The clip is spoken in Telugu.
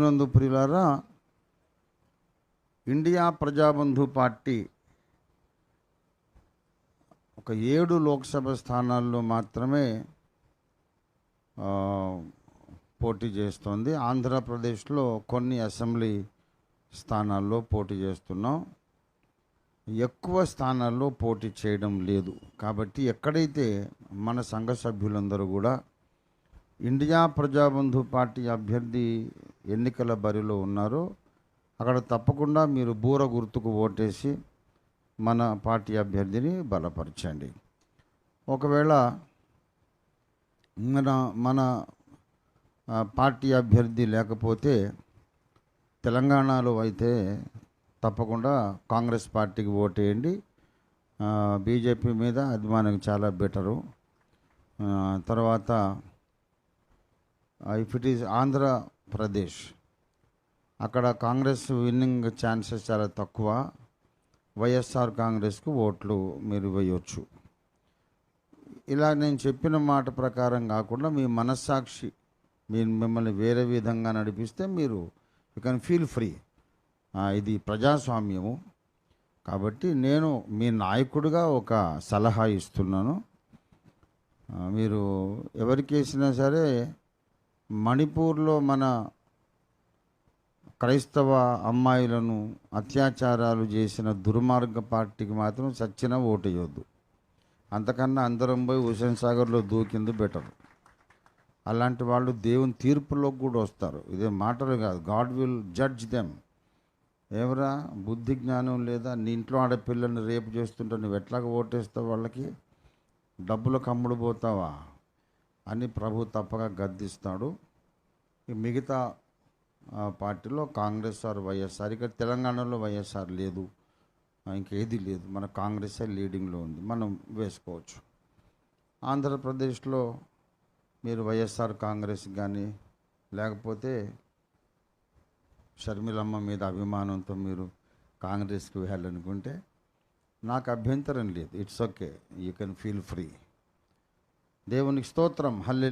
ప్రభునందు ప్రియులారా, ఇండియా ప్రజాబంధు పార్టీ ఒక 7 లోక్సభ స్థానాల్లో మాత్రమే పోటీ చేస్తోంది. ఆంధ్రప్రదేశ్లో కొన్ని అసెంబ్లీ స్థానాల్లో పోటీ చేస్తున్నాం. ఎక్కువ స్థానాల్లో పోటీ చేయడం లేదు. కాబట్టి ఎక్కడైతే మన సంఘ సభ్యులందరూ కూడా ఇండియా ప్రజాబంధు పార్టీ అభ్యర్థి ఎన్నికల బరిలో ఉన్నారో అక్కడ తప్పకుండా మీరు బూర గుర్తుకు ఓటేసి మన పార్టీ అభ్యర్థిని బలపరచండి. ఒకవేళ మన పార్టీ అభ్యర్థి లేకపోతే తెలంగాణలో అయితే తప్పకుండా కాంగ్రెస్ పార్టీకి ఓటేయండి. బీజేపీ మీద అభిమానం చాలా బెటరు. తర్వాత ఇఫ్ ఇట్ ఈజ్ ఆంధ్రప్రదేశ్, అక్కడ కాంగ్రెస్ విన్నింగ్ ఛాన్సెస్ చాలా తక్కువ. వైఎస్ఆర్ కాంగ్రెస్కు ఓట్లు మీరు వేయవచ్చు. ఇలా నేను చెప్పిన మాట ప్రకారం కాకుండా మీ మనస్సాక్షి మిమ్మల్ని వేరే విధంగా నడిపిస్తే మీరు యూ కెన్ ఫీల్ ఫ్రీ. ఇది ప్రజాస్వామ్యము. కాబట్టి నేను మీ నాయకుడిగా ఒక సలహా ఇస్తున్నాను. మీరు ఎవరికి వేసినా సరే మణిపూర్లో మన క్రైస్తవ అమ్మాయిలను అత్యాచారాలు చేసిన దుర్మార్గ పార్టీకి మాత్రం చచ్చిన ఓటు వేయొద్దు. అంతకన్నా అందరం పోయి హుసేన్ సాగర్లో దూకింది బెటర్. అలాంటి వాళ్ళు దేవుని తీర్పులోకి కూడా వస్తారు. ఇదే మాటలు కాదు. God will judge them. ఏమరా బుద్ధి జ్ఞానం లేదా? నీ ఇంట్లో ఆడపిల్లల్ని రేపు చేస్తుంటే నువ్వు ఎట్లాగ ఓటేస్తావు? వాళ్ళకి డబ్బులకు అమ్ముడు పోతావా అని ప్రభు తప్పగా గద్దిస్తాడు. మిగతా పార్టీలో కాంగ్రెస్ ఆర్ వైఎస్ఆర్, ఇక్కడ తెలంగాణలో వైఎస్ఆర్ లేదు, ఇంకేది లేదు, మన కాంగ్రెసే లీడింగ్లో ఉంది, మనం వేసుకోవచ్చు. ఆంధ్రప్రదేశ్లో మీరు వైఎస్ఆర్ కాంగ్రెస్ కానీ లేకపోతే షర్మిలమ్మ మీద అభిమానంతో మీరు కాంగ్రెస్కి వెళ్ళాలనుకుంటే నాకు అభ్యంతరం లేదు. It's okay, you can feel free. దేవునికి స్తోత్రం. హల్లెలూయా.